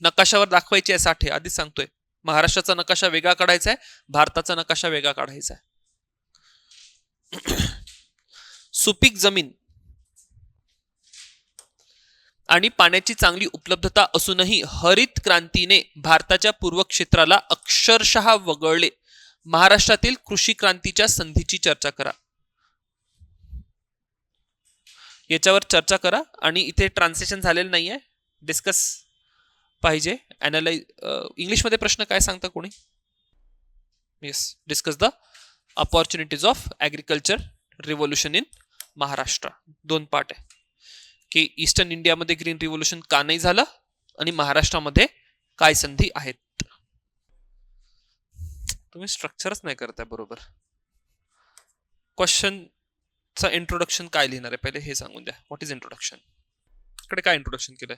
नकाशावर दाखवायची आहे साठे, आधीच सांगतोय. महाराष्ट्राचा नकाशा वेगळा काढायचा आहे, भारताचा नकाशा वेगळा काढायचा आहे. सुपीक जमीन आणि पाण्याची चांगली उपलब्धता असूनही हरित क्रांतीने भारताच्या पूर्व क्षेत्राला अक्षरशः वगळले. महाराष्ट्रातील कृषी क्रांतीच्या संधीची चर्चा करा. याच्यावर चर्चा करा. आणि इथे ट्रान्सलेशन झालेलं नाहीये, डिस्कस पाहिजे. अनालाइज इंग्लिशमध्ये प्रश्न काय सांगता कोणी? Yes, discuss the opportunities of agriculture revolution in Maharashtra. 2 part आहे की ईस्टर्न इंडियामध्ये ग्रीन रिव्होल्युशन का नाही झालं आणि महाराष्ट्रामध्ये काय संधी आहेत. तुम्ही स्ट्रक्चरच नाही करताय बरोबर. क्वेश्चनचा इंट्रोडक्शन काय लिहिणार आहे पहिले हे सांगून द्या. What is introduction? इकडे काय इंट्रोडक्शन केलंय?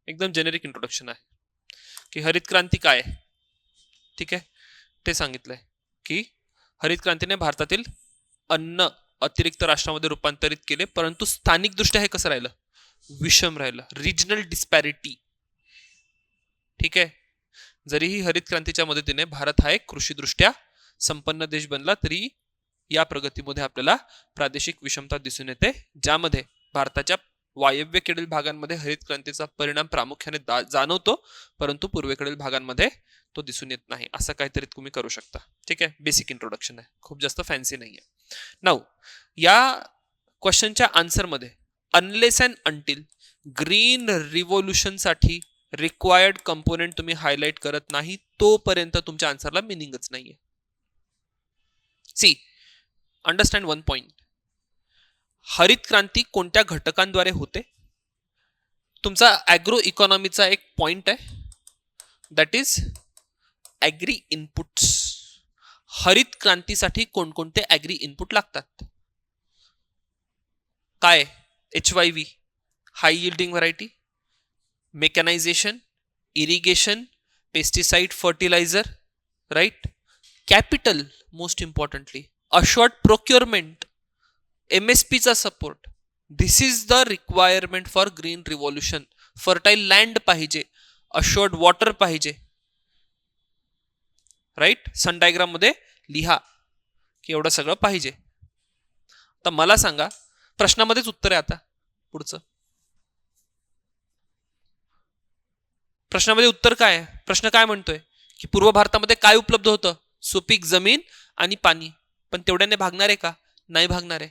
एकदम जेनेरिक इंट्रोडक्शन आहे की हरित क्रांती काय आहे, ठीक आहे, ते सांगितलंय की हरित क्रांतीने भारतातील अन्न अतिरिक्त राष्ट्रामध्ये रूपांतरित केले, परंतु स्थानिक दृष्ट्या हे कसं राहिलं? विषम राहिलं. रिजनल डिस्पॅरिटी. ठीक आहे. जरीही हरित क्रांतीच्या मदतीने भारत हा एक कृषीदृष्ट्या संपन्न देश बनला, तरी या प्रगतीमध्ये आपल्याला प्रादेशिक विषमता दिसून येते, ज्यामध्ये भारताच्या वायव्येकडील भागांमध्ये हरित क्रांतीचा परिणाम प्रामुख्याने जाणवतो, परंतु पूर्वेकडील भागांमध्ये तो दिसून येत नाही. असं काहीतरी तुम्ही करू शकता. ठीक आहे. बेसिक इंट्रोडक्शन आहे, खूप जास्त फॅन्सी नाहीये. नाऊ या क्वेश्चनच्या आन्सरमध्ये unless and until green revolution साठी रिक्वायर्ड कंपोनेंट तुम्ही हायलाइट करत नाही, तोपर्यंत तुमच्या आन्सरला मिनिंगच नाहीये. See, understand one point. हरित क्रांती कोणत्या घटकांद्वारे होते? तुमचा ॲग्रो इकॉनॉमीचा एक पॉइंट आहे, दॅट इज ॲग्री इनपुट्स. हरित क्रांतीसाठी कोणकोणते ॲग्री इनपुट लागतात? काय? HYV, high yielding variety, mechanisation, irrigation, pesticide, fertiliser, right. Capital, most importantly assured procurement, MSP चा support. This is the requirement for green revolution. Fertile land पाहिजे, assured water पाहिजे, right. सन डायग्राम मध्ये लिहा की एवढं सगळं पाहिजे. तर मला सांगा, प्रश्नामध्येच उत्तर आहे. आता पुढचं प्रश्नामध्ये उत्तर काय आहे? प्रश्न काय म्हणतोय की पूर्व भारतामध्ये काय उपलब्ध होतं? सुपीक जमीन आणि पाणी. पण तेवढ्याने भागणार आहे का? नाही भागणार आहे.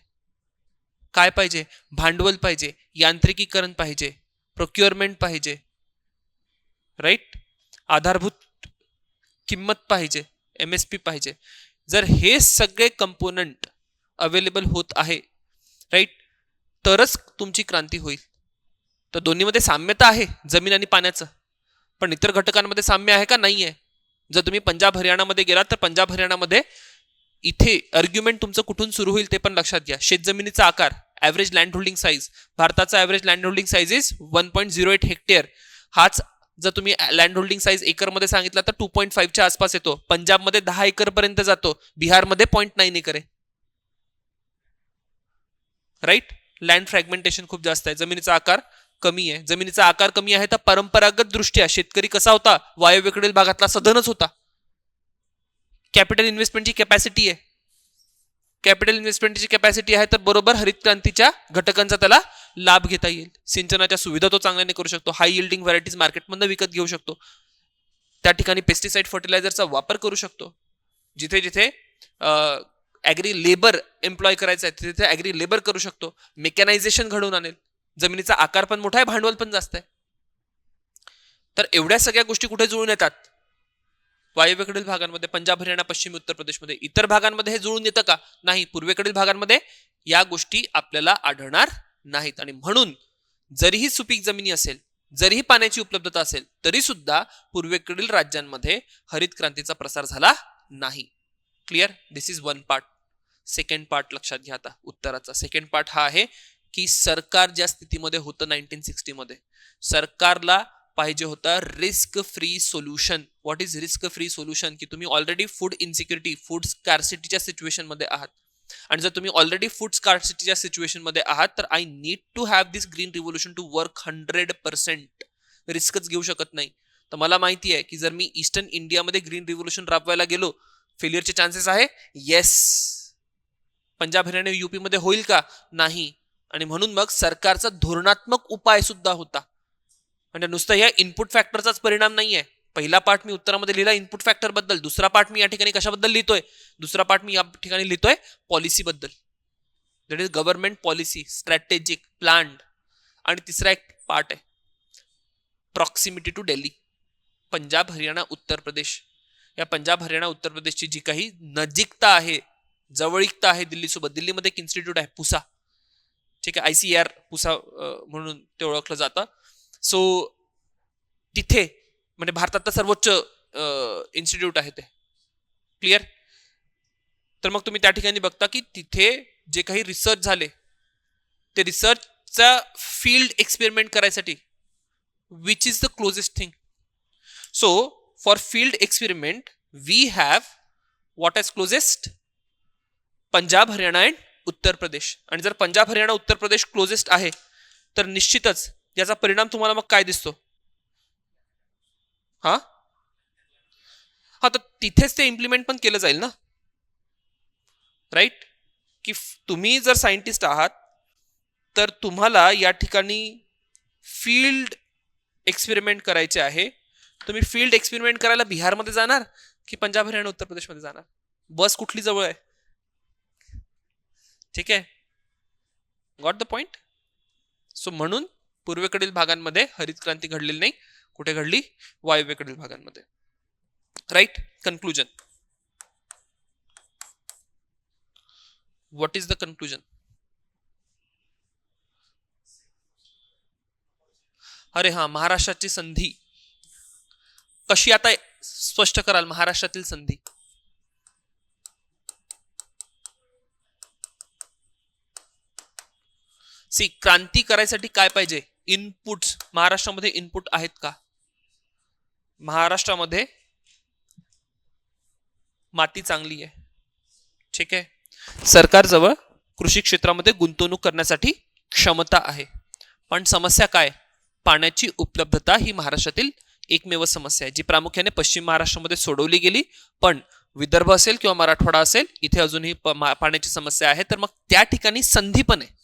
काय पाहिजे? भांडवल पाहिजे, यांत्रिकीकरण पाहिजे, प्रोक्युअरमेंट पाहिजे, राईट. आधारभूत किंमत पाहिजे, MSP पाहिजे. जर हे सगळे कंपोनंट अवेलेबल होत आहे, राईट, तरच तुमची क्रांती होईल. तर दोन्हीमध्ये साम्यता आहे, जमीन आणि पाण्याचं. पण इतर घटकांमध्ये साम्य आहे का? नाही आहे. जर तुम्ही पंजाब हरियाणामध्ये गेलात तर पंजाब हरियाणामध्ये इथे आर्ग्युमेंट तुमचं कुठून सुरू होईल ते पण लक्षात घ्या. शेतजमिनीचा आकार, ॲव्हरेज लँड होल्डिंग साईज. भारताचा average land holding size is 1.08 hectare. हाच जर तुम्ही लँड होल्डिंग साईज एकरमध्ये सांगितला तर 2.5च्या आसपास येतो. पंजाबमध्ये 10 एकर पर्यंत जातो, बिहारमध्ये 0.9 एकर आहे, राईट. लँड फ्रॅगमेंटेशन खूप जास्त आहे, जमिनीचा आकार कमी आहे. जमिनीचा आकार कमी आहे तर परंपरागत दृष्ट्या शेतकरी कसा होता? वायव्येकडील भागातला सधनच होता. कॅपिटल इन्व्हेस्टमेंटची कॅपॅसिटी आहे, कॅपिटल इन्व्हेस्टमेंटची कॅपॅसिटी आहे, तर बरोबर हरित क्रांतीच्या घटकांचा त्याला लाभ घेता येईल. सिंचनाच्या सुविधा तो चांगल्याने करू शकतो, हाय यील्डिंग व्हरायटीज मार्केटमधून विकत घेऊ शकतो, त्या ठिकाणी पेस्टिसाइड फर्टिलायझरचा वापर करू शकतो. जिथे जिथे ॲग्री लेबर एम्प्लॉय करायचं आहे तिथे ॲग्री लेबर करू शकतो. मेकॅनायझेशन घडवून आणेल. जमिनीचा आकार पण मोठा आहे, भांडवल पण जास्त आहे. तर एवढ्या सगळ्या गोष्टी कुठे जुळून येतात? वायव्येकडील भागांमध्ये, पंजाब हरियाणा पश्चिमी उत्तर प्रदेशमध्ये. इतर भागांमध्ये हे जुळून येतं का? नाही. पूर्वेकडील भागांमध्ये या गोष्टी आपल्याला आढळणार नाहीत. आणि म्हणून जरीही सुपीक जमिनी असेल, जरीही पाण्याची उपलब्धता असेल, तरी सुद्धा पूर्वेकडील राज्यांमध्ये हरित क्रांतीचा प्रसार झाला नाही. Clear? This is one part. Second part लक्षात घ्या. आता उत्तराचा सेकंड पार्ट हा आहे की सरकार ज्या स्थितीमध्ये होतं 1960 मध्ये, सरकारला पाहिजे होता risk free solution. What is risk free solution? की तुम्ही ऑलरेडी फूड इन्सिक्युरिटी, फूड स्कार्सिटीच्या सिच्युएशन मध्ये आहात, आणि जर तुम्ही ऑलरेडी फूड स्कार्सिटीच्या सिच्युएशन मध्ये आहात तर I need to have this green revolution to work 100%. रिस्कच घेऊ शकत नाही. तर मला माहिती आहे की जर मी ईस्टर्न इंडियामध्ये ग्रीन रिव्होल्युशन राबवायला गेलो, फेलियरचे चान्सेस आहे, येस. पंजाब हरियाणा युपी मध्ये होईल का? नाही. आणि म्हणून मग सरकारचा धोरणात्मक उपाय सुद्धा होता. म्हणजे नुसतं या इनपुट फॅक्टरचाच परिणाम नाहीये. पहिला पार्ट मी उत्तरामध्ये लिहिला इनपुट फॅक्टर बद्दल, दुसरा पार्ट मी या ठिकाणी कशाबद्दल लिहितोय? दुसरा पार्ट मी या ठिकाणी लिहितोय पॉलिसी बद्दल. That is government policy, strategic, planned. आणि तिसरा एक पार्ट आहे प्रॉक्सिमिटी टू दिल्ली, पंजाब हरियाणा उत्तर प्रदेश. या पंजाब हरियाणा उत्तर प्रदेशची जी काही नजीकता आहे, जवळीकता आहे दिल्लीसोबत. दिल्लीमध्ये एक इन्स्टिट्यूट आहे पुसा, ठीक आहे, ICAR पुसा म्हणून ते ओळखलं जातं. सो तिथे म्हणजे भारतातलं सर्वोच्च इन्स्टिट्यूट आहे ते. क्लिअर? तर मग तुम्ही त्या ठिकाणी बघता की तिथे जे काही रिसर्च झाले ते रिसर्चचा फील्ड एक्सपेरिमेंट करायसाठी which is the closest thing. So for field experiment we have what is closest? Punjab Haryana and Uttar Pradesh. आणि जर पंजाब हरियाणा उत्तर प्रदेश क्लोजेस्ट आहे तर निश्चितच याचा परिणाम तुम्हाला मग काय दिसतो? हा तर तिथेच ते इम्प्लिमेंट पण केलं जाईल ना, राईट? की तुम्ही जर सायंटिस्ट आहात तर तुम्हाला या ठिकाणी फील्ड एक्सपेरिमेंट करायचे आहे. तुम्ही फील्ड एक्सपेरिमेंट करायला बिहारमध्ये जाणार की पंजाब हरियाणा उत्तर प्रदेशमध्ये जाणार? बस कुठली जवळ आहे? ठीक आहे, गॉट द पॉइंट? सो म्हणून पूर्वेकडील भागांमध्ये हरित क्रांती घडलेली नाही. कुठे घडली? वायव्येकडील भागांमध्ये. Right? Conclusion. What is the conclusion? अरे हा, महाराष्ट्राची संधी कशी आता स्पष्ट कराल? महाराष्ट्रातील संधी सी, क्रांती करायसाठी काय पाहिजे? इनपुट. महाराष्ट्रामध्ये इनपुट आहेत का? महाराष्ट्रामध्ये माती चांगली आहे, ठीक आहे. सरकारजवळ कृषी क्षेत्रामध्ये गुंतवणूक करण्यासाठी क्षमता आहे. पण समस्या काय? पाण्याची उपलब्धता ही महाराष्ट्रातील एकमेव समस्या आहे जी प्रामुख्याने पश्चिम महाराष्ट्रामध्ये सोडवली गेली. पण विदर्भ असेल किंवा मराठवाडा असेल, इथे अजूनही पाण्याची समस्या आहे. तर मग त्या ठिकाणी संधी पण आहे.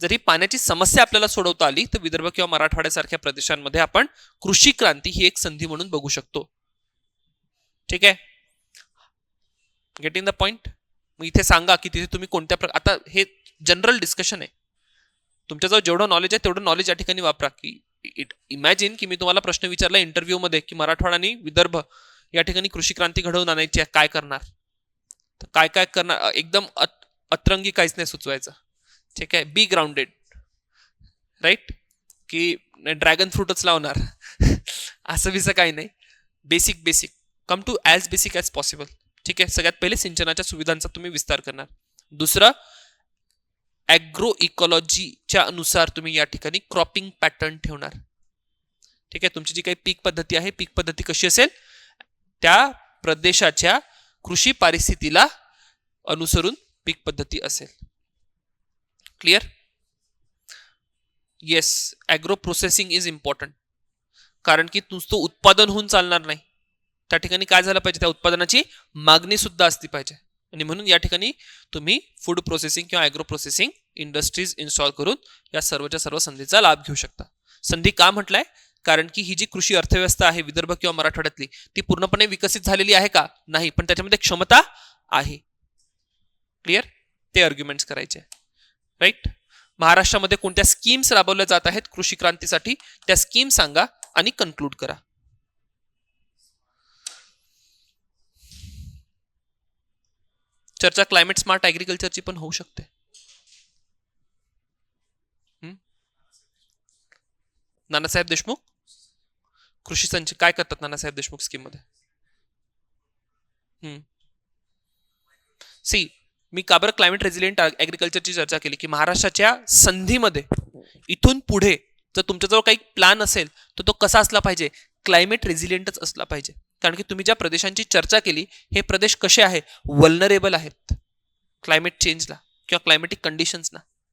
जरी पाण्याची समस्या आपल्याला सोडवता आली तर विदर्भ किंवा मराठवाड्यासारख्या प्रदेशांमध्ये आपण कृषी क्रांती ही एक संधी म्हणून बघू शकतो. ठीक आहे, गेटिंग द पॉइंट? मग इथे सांगा की तिथे तुम्ही कोणत्या आता हे जनरल डिस्कशन आहे. तुमच्याजवळ जेवढं नॉलेज आहे तेवढं नॉलेज या ठिकाणी वापरा. की इमॅजिन की मी तुम्हाला प्रश्न विचारला इंटरव्ह्यू मध्ये की मराठवाडा आणि विदर्भ या ठिकाणी कृषी क्रांती घडवून आणायची आहे, काय करणार? तर काय काय करणार? एकदम अतरंगी काहीच नाही सुचवायचं. ठीक आहे, बी ग्राउंडेड, राईट? की ड्रॅगन फ्रूटच लावणार असं बिसं काही नाही. Basic basic, come to as basic as possible. ठीक आहे, सगळ्यात पहिले सिंचनाच्या सुविधांचा तुम्ही विस्तार करणार. दुसरं, ॲग्रो इकॉलॉजीच्या अनुसार तुम्ही या ठिकाणी क्रॉपिंग पॅटर्न ठेवणार. ठीक आहे, तुमची जी काही पीक पद्धती आहे, पीक पद्धती कशी असेल? त्या प्रदेशाच्या कृषी परिस्थितीला अनुसरून पीक पद्धती असेल. Clear? Yes, agro processing is important. कारण की नुसतं उत्पादन होऊन चालणार नाही. त्या ठिकाणी काय झालं पाहिजे? त्या उत्पादनाची मागणी सुद्धा असली पाहिजे. आणि म्हणून या ठिकाणी तुम्ही फूड प्रोसेसिंग किंवा ॲग्रो प्रोसेसिंग इंडस्ट्रीज इन्स्टॉल करून या सर्वच्या सर्व संधीचा लाभ घेऊ शकता. संधी का म्हटलंय? कारण की ही जी कृषी अर्थव्यवस्था आहे विदर्भ किंवा मराठवाड्यातली, ती पूर्णपणे विकसित झालेली आहे का? नाही, पण त्याच्यामध्ये क्षमता आहे. क्लिअर? ते आर्ग्युमेंट्स करायचे, राईट? महाराष्ट्रामध्ये कोणत्या स्कीम्स राबवल्या जात आहेत कृषी क्रांतीसाठी, त्या स्कीम सांगा आणि कन्क्लूड करा. चर्चा क्लायमेट स्मार्ट ऍग्रिकल्चरची पण होऊ शकते. नानासाहेब देशमुख कृषी संच काय करतात? नानासाहेब देशमुख स्कीम मध्ये सी, मी का बरं क्लायमेट रेझिलियंट ऍग्रिकल्चरची चर्चा केली? की महाराष्ट्राच्या संधीमध्ये इथून पुढे जर तुमच्याजवळ काही प्लॅन असेल तर तो कसा असला पाहिजे? क्लायमेट रेझिलियंटच असला पाहिजे. कारण की तुम्ही ज्या प्रदेशांची चर्चा केली, हे प्रदेश कसे आहे? वल्नरेबल आहेत क्लायमेट चेंजला किंवा क्लायमेटिक कंडिशन्सना.